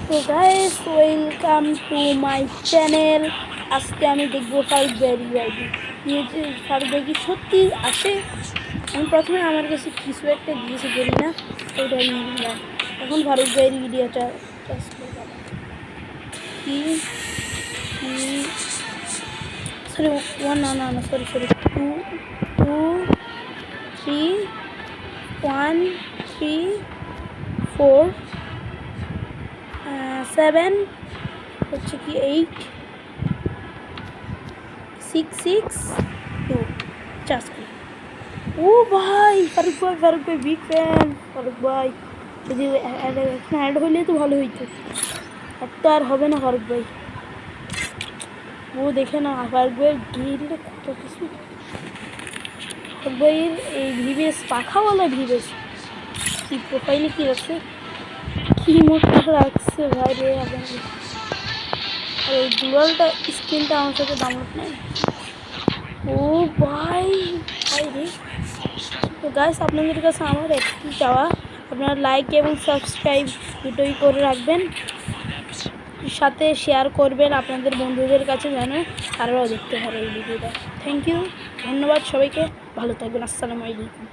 তো guys welcome to my channel. আজকে আমি দেখবো ফারুক ভাইয়ের আইডি। ফারুক ভাই কি সত্যি আসে? আমি প্রথমে আমার কাছে কিছু একটা দিয়েছে বলি না, ওইটা নিয়ে নিলাম। এখন ফারুক ভাইয়ের ভিডিওটা কি সরি না সরি 7 হচ্ছে কি 86662 চাষকি। ও ভাই ফারুক ভাই বিগ ফ্যান। ফারুক ভাই যদি অ্যাড হইলে তো ভালো হইতো, আর তো আর হবে না। ফারুক ভাই ও দেখে না, ফারুক ভাইয়ের গেরিটা কত কিছু। ফারুক ভাইয়ের এই ভিভেস পাখাওয়ালা ভিভেস কি প্রোফাইলে কি আছে, কি মোটটা রাখছে ভাই রে। আর এই গ্লোবালটা স্ক্রিনটা আমার সাথে ডাউনলোড নেই। ও ভাই রে। তো গাইস আপনাদের কাছে আমার একটি চাওয়া, আপনারা লাইক এবং সাবস্ক্রাইব দুটোই করে রাখবেন, সাথে শেয়ার করবেন আপনাদের বন্ধুদের কাছে যেন তারাও দেখতে পারে এই ভিডিওটা। থ্যাংক ইউ, ধন্যবাদ সবাইকে, ভালো থাকবেন। আসসালামু আলাইকুম।